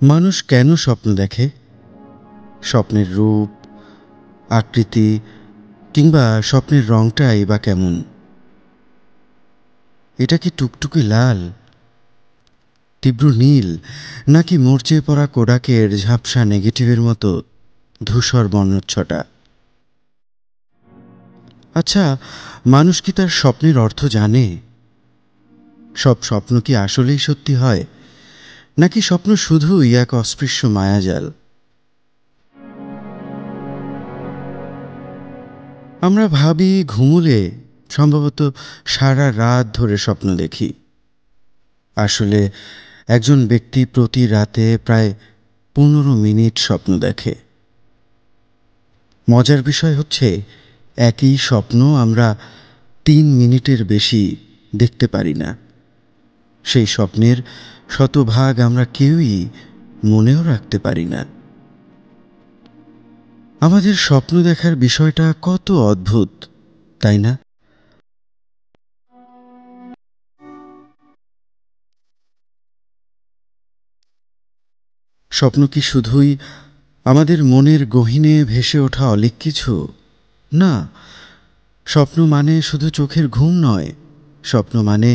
মানুষ কেন স্বপ্ন দেখে? স্বপ্নের রূপ, আকৃতি কিংবা স্বপ্নের রংটাই বা কেমন? এটা কি টুকটুকে লাল, তীব্র নীল, নাকি মরচে পড়া কোডাকের ঝাপসা নেগেটিভের মতো ধূসর বর্ণচ্ছটা? আচ্ছা, মানুষ কি তার স্বপ্নের অর্থ জানে? সব স্বপ্ন কি আসলেই সত্যি হয়, নাকি স্বপ্ন শুধুই এক অস্পৃশ্য মায়াজাল? আমরা ভাবি ঘুমুলে সম্ভবত সারা রাত ধরে স্বপ্ন দেখি। আসলে একজন ব্যক্তি প্রতি রাতে প্রায় 15 মিনিট স্বপ্ন দেখে। মজার বিষয় হচ্ছে, একই স্বপ্ন আমরা 3 মিনিটের বেশি দেখতে পারি না। সেই স্বপ্নের শতভাগ আমরা কেউই মনেও রাখতে পারি না। আমাদের স্বপ্ন দেখার বিষয়টা কত অদ্ভুত, তাই না? স্বপ্ন কি শুধুই আমাদের মনের গহীনে ভেসে ওঠা অলীক কিছু? না, স্বপ্ন মানে শুধু চোখের ঘুম নয়। স্বপ্ন মানে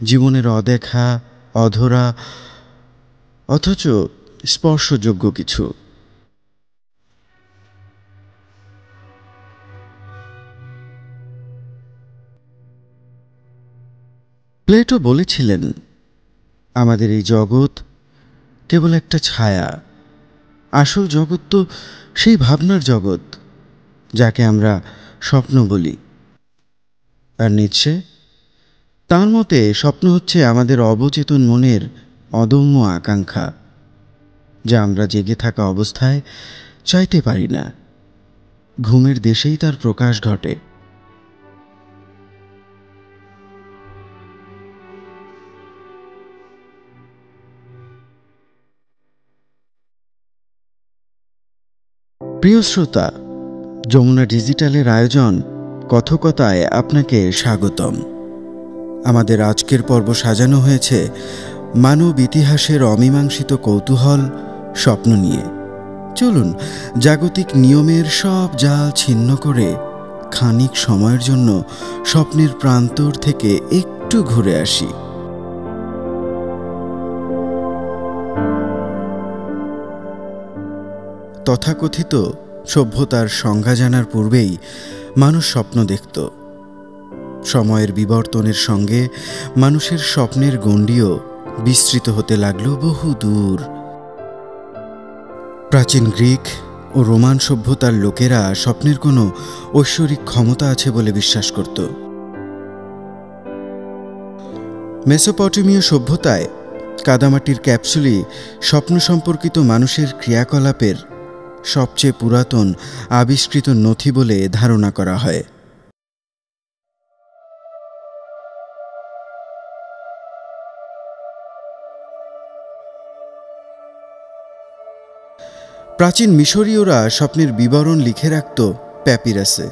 জীবনের অদেখা, অধরা, অথচ স্পর্শযোগ্য কিছু। প্লেটো বলেছিলেন, আমাদের এই জগৎ কেবল একটা ছায়া। আসল জগৎ তো সেই ভাবনার জগৎ, যাকে আমরা স্বপ্ন বলি। আর নিচ্ছে, তার মতে স্বপ্ন হচ্ছে আমাদের অবচেতন মনের অদম্য আকাঙ্ক্ষা, যা আমরা জেগে থাকা অবস্থায় চাইতে পারি না। ঘুমের দেশেই তার প্রকাশ ঘটে। প্রিয় শ্রোতা, যমুনা ডিজিটালের আয়োজন কথকতায় আপনাকে স্বাগতম। আমাদের আজকের পর্ব সাজানো হয়েছে মানব ইতিহাসের অমীমাংসিত কৌতূহল স্বপ্ন নিয়ে। চলুন জাগতিক নিয়মের সব জাল ছিন্ন করে খানিক সময়ের জন্য স্বপ্নের প্রান্তর থেকে একটু ঘুরে আসি। তথাকথিত সভ্যতার সংজ্ঞা জানার পূর্বেই মানুষ স্বপ্ন দেখত। সময়ের বিবর্তনের সঙ্গে মানুষের স্বপ্নের গণ্ডিও বিস্তৃত হতে লাগল বহু দূর। প্রাচীন গ্রিক ও রোমান সভ্যতার লোকেরা স্বপ্নের কোনো ঐশ্বরিক ক্ষমতা আছে বলে বিশ্বাস করত। মেসোপটেমীয় সভ্যতায় কাদামাটির ক্যাপসুলই স্বপ্ন সম্পর্কিত মানুষের ক্রিয়াকলাপের সবচেয়ে পুরাতন আবিষ্কৃত নথি বলে ধারণা করা হয়। প্রাচীন মিশরীয়রা স্বপ্নের বিবরণ লিখে রাখত প্যাপিরাসে।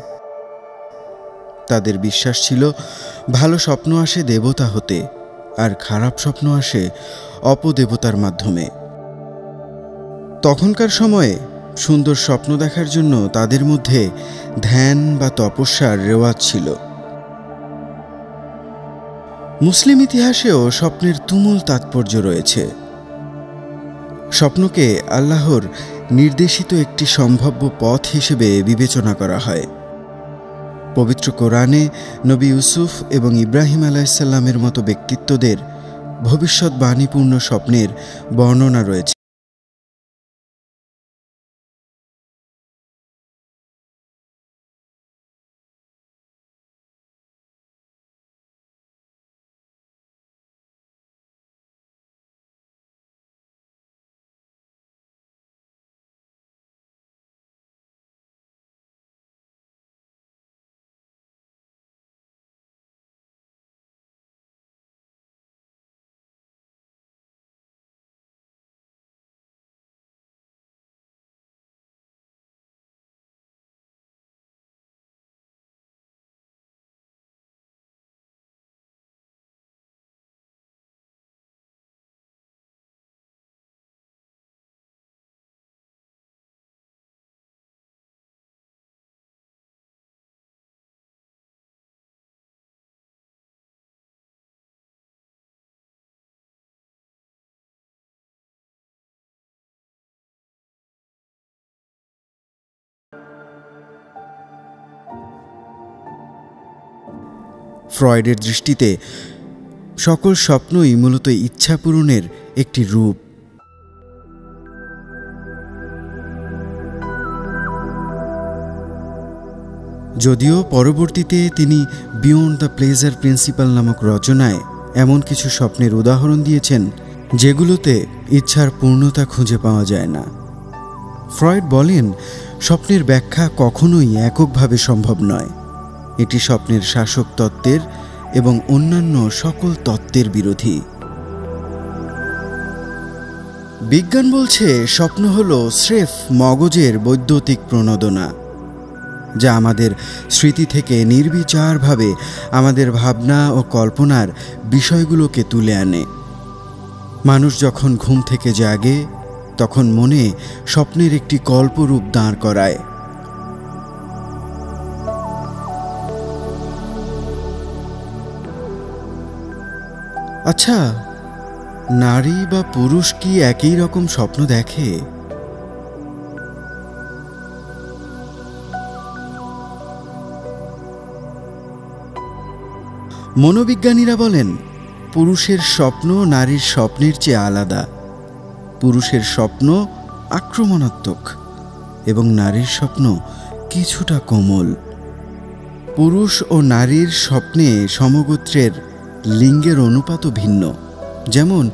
তাদের বিশ্বাস ছিল, ভালো স্বপ্ন আসে দেবতা হতে, আর খারাপ স্বপ্ন আসে অপদেবতার মাধ্যমে। তখনকার সময়ে সুন্দর স্বপ্ন দেখার জন্য তাদের মধ্যে ধ্যান বা তপস্যার রেওয়াজ ছিল। মুসলিম ইতিহাসেও স্বপ্নের তুমুল তাৎপর্য রয়েছে। স্বপ্নকে আল্লাহর নির্দেশিত একটি সম্ভাব্য পথ হিসেবে বিবেচনা করা হয়। পবিত্র কোরআনে নবী ইউসুফ এবং ইব্রাহিম আলাইহিসসালামের মতো ব্যক্তিত্বদের ভবিষ্যৎবাণীপূর্ণ স্বপ্নের বর্ণনা রয়েছে। ফ্রয়েডের দৃষ্টিতে সকল স্বপ্নই মূলত ইচ্ছা পূরণের একটি রূপ। যদিও পরবর্তীতে তিনি বিয়ন্ড দ্য প্লেজার প্রিন্সিপাল নামক রচনায় এমন কিছু স্বপ্নের উদাহরণ দিয়েছেন যেগুলোতে ইচ্ছার পূর্ণতা খুঁজে পাওয়া যায় না। ফ্রয়েড বলেন, স্বপ্নের ব্যাখ্যা কখনোই এককভাবে সম্ভব নয়। এটি স্বপ্নের শাসক তত্ত্বের এবং অন্যান্য সকল তত্ত্বের বিরোধী। বিজ্ঞান বলছে স্বপ্ন হল স্রেফ মগজের বৈদ্যুতিক প্রণোদনা, যা আমাদের স্মৃতি থেকে নির্বিচারভাবে আমাদের ভাবনা ও কল্পনার বিষয়গুলোকে তুলে আনে। মানুষ যখন ঘুম থেকে জাগে তখন মনে স্বপ্নের একটি কল্পরূপ দাঁড় করায়। আচ্ছা, নারী বা পুরুষ কি একই রকম স্বপ্ন দেখে? মনোবিজ্ঞানীরা বলেন, পুরুষের স্বপ্ন নারীর স্বপ্নের চেয়ে আলাদা। পুরুষের স্বপ্ন আক্রমণাত্মক এবং নারীর স্বপ্ন কিছুটা কোমল। পুরুষ ও নারীর স্বপ্নে সমগোত্রের লিঙ্গের অনুপাতও ভিন্ন। যেমন,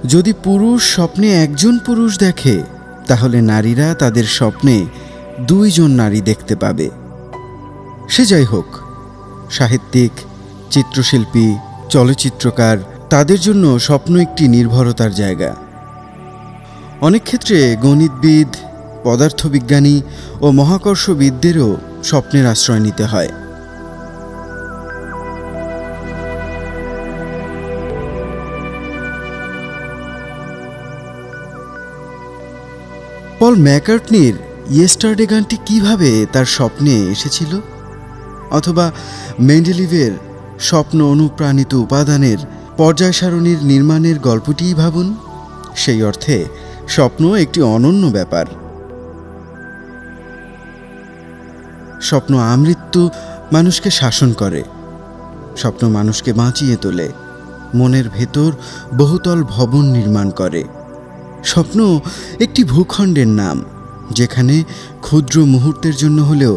যদি পুরুষ স্বপ্নে একজন পুরুষ দেখে, তাহলে নারীরা তাদের স্বপ্নে দুইজন নারী দেখতে পাবে। সে যাই হোক, সাহিত্যিক, চিত্রশিল্পী, চলচ্চিত্রকার, তাদের জন্য স্বপ্ন একটি নির্ভরতার জায়গা। অনেক ক্ষেত্রে গণিতবিদ, পদার্থবিজ্ঞানী ও মহাকর্ষবিদদেরও স্বপ্নের আশ্রয় নিতে হয়। পল ম্যাকার্টনির ইয়েস্টারডে গানটি কিভাবে তার স্বপ্নে এসেছিল, অথবা মেন্ডেলিভের স্বপ্ন অনুপ্রাণিত উপাদানের পর্যায় সারণীর নির্মাণের গল্পটিই ভাবুন। সেই অর্থে স্বপ্ন একটি অনন্য ব্যাপার। স্বপ্ন আমৃত্যু মানুষকে শাসন করে। স্বপ্ন মানুষকে বাঁচিয়ে তোলে, মনের ভেতর বহুতল ভবন নির্মাণ করে। স্বপ্ন একটি ভূখণ্ডের নাম, যেখানে ক্ষুদ্র মুহূর্তের জন্য হলেও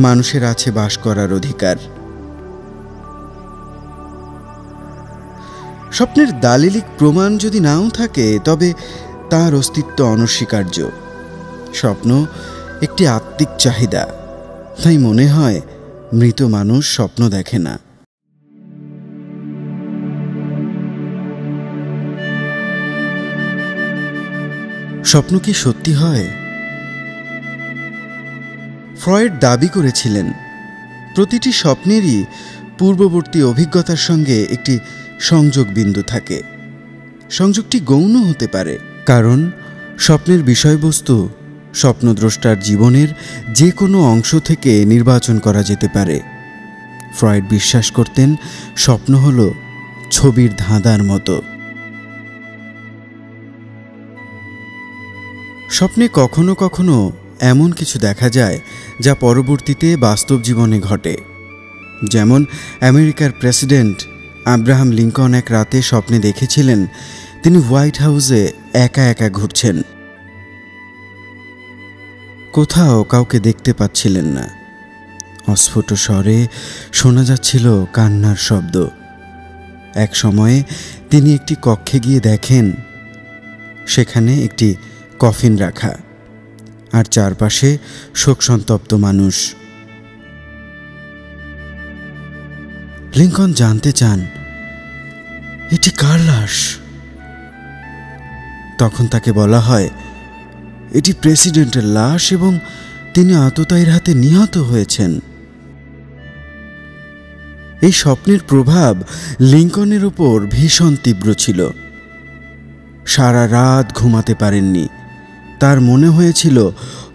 মানুষের আছে বাস করার অধিকার। স্বপ্নের দালিলিক প্রমাণ যদি নাও থাকে, তবে তার অস্তিত্ব অনস্বীকার্য। স্বপ্ন একটি আত্মিক চাহিদা, তাই মনে হয় মৃত মানুষ স্বপ্ন দেখে না। স্বপ্ন কি সত্যি হয়? ফ্রয়েড দাবি করেছিলেন, প্রতিটি স্বপ্নেরই পূর্ববর্তী অভিজ্ঞতার সঙ্গে একটি সংযোগ বিন্দু থাকে। সংযোগটি গৌণ হতে পারে, কারণ স্বপ্নের বিষয়বস্তু স্বপ্নদ্রষ্টার জীবনের যে কোনো অংশ থেকে নির্বাচন করা যেতে পারে। ফ্রয়েড বিশ্বাস করতেন, স্বপ্ন হল ছবির ধাঁধার মতো। স্বপ্নে কখনো কখনো এমন কিছু দেখা যায় যা পরবর্তীতে বাস্তব জীবনে ঘটে। যেমন আমেরিকার প্রেসিডেন্ট আব্রাহাম লিঙ্কন এক রাতে স্বপ্নে দেখেছিলেন তিনি হোয়াইট হাউসে একা একা ঘুরছেন। কোথাও কাউকে দেখতে পাচ্ছিলেন না। অস্ফুট স্বরে শোনা যাচ্ছিল কান্নার শব্দ। এক সময়ে তিনি একটি কক্ষে গিয়ে দেখেন সেখানে একটি কফিন রাখা, আর চারপাশে শোকসন্তপ্ত মানুষ। লিঙ্কন জানতে চান, এটি কার লাশ? তখন তাকে বলা হয়, এটি প্রেসিডেন্টের লাশ এবং তিনি আততায়ীর হাতে নিহত হয়েছেন। এই স্বপ্নের প্রভাব লিঙ্কনের উপর ভীষণ তীব্র ছিল। সারা রাত ঘুমাতে পারেননি। তার মনে হয়েছিল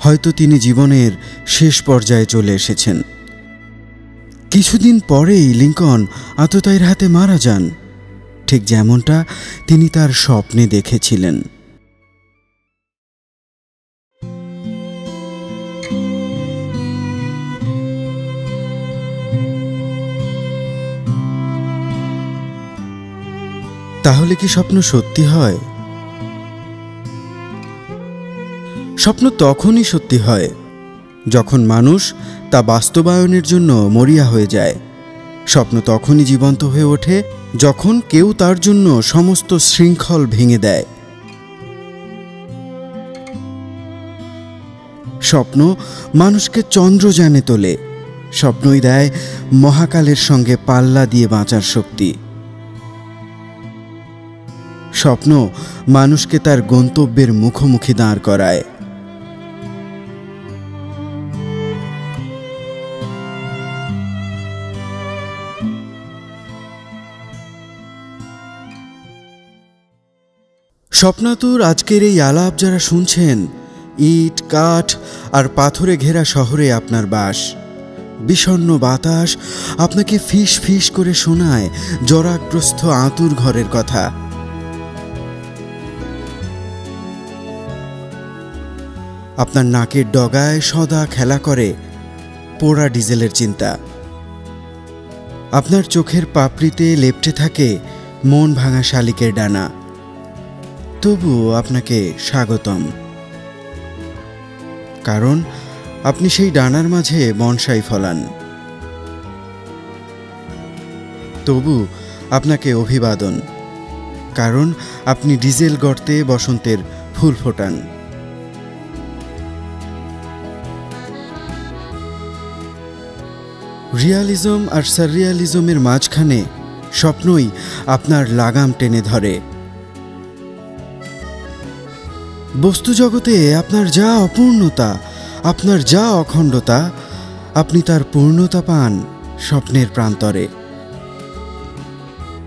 হয়তো তিনি জীবনের শেষ পর্যায়ে চলে এসেছেন। কিছুদিন পরেই লিঙ্কন আততায়ীর হাতে মারা যান, ঠিক যেমনটা তিনি তার স্বপ্নে দেখেছিলেন। তাহলে কি স্বপ্ন সত্যি হয়? স্বপ্ন তখনই সত্যি হয় যখন মানুষ তা বাস্তবায়নের জন্য মরিয়া হয়ে যায়। স্বপ্ন তখনই জীবন্ত হয়ে ওঠে যখন কেউ তার জন্য সমস্ত শৃঙ্খল ভেঙে দেয়। স্বপ্ন মানুষকে চন্দ্রযানে তোলে। স্বপ্নই দেয় মহাকালের সঙ্গে পাল্লা দিয়ে বাঁচার শক্তি। স্বপ্ন মানুষকে তার গন্তব্যের মুখোমুখি দাঁড় করায়। স্বপ্নাতুর আজকের এই আলাপ যারা শুনছেন, ইট কাঠ আর পাথরে ঘেরা শহরে আপনার বাস। বিষণ্ণ বাতাস আপনাকে ফিস ফিস করে শোনায় জরাগ্রস্ত আঁতুর ঘরের কথা। আপনার নাকের ডগায় সদা খেলা করে পোড়া ডিজেলের চিন্তা। আপনার চোখের পাপড়িতে লেপ্টে থাকে মন ভাঙা শালিকের ডানা। তবুও আপনাকে স্বাগতম, কারণ আপনি সেই ডানার মাঝে বনসাই ফলান। তবু আপনাকে অভিবাদন, কারণ আপনি ডিজেল গর্তে বসন্তের ফুল ফোটান। রিয়ালিজম আর সাররিয়ালিজমের মাঝখানে স্বপ্নই আপনার লাগাম টেনে ধরে। বস্তু জগতে আপনার যা অপূর্ণতা, আপনার যা অখণ্ডতা, আপনি তার পূর্ণতা পান স্বপ্নের প্রান্তরে।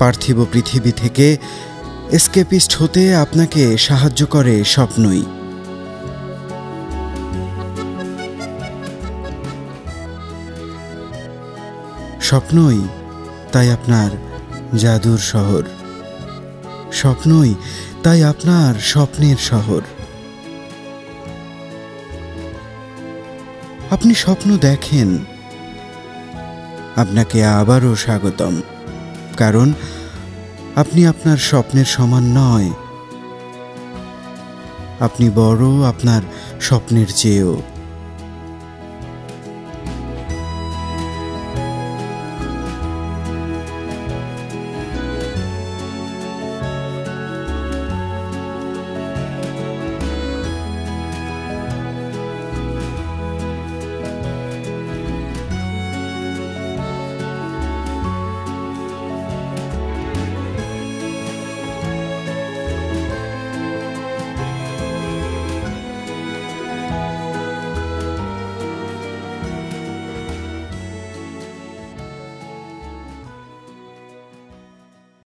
পার্থিব পৃথিবী থেকে এসকেপিস্ট হতে আপনাকে সাহায্য করে স্বপ্নই। স্বপ্নই তাই আপনার জাদুর শহর। স্বপ্নই তাই আপনার স্বপ্নের শহর। আপনি স্বপ্ন দেখেন, আপনাকে আবারও স্বাগতম, কারণ আপনি আপনার স্বপ্নের সমান নয়, আপনি বড় আপনার স্বপ্নের চেয়েও।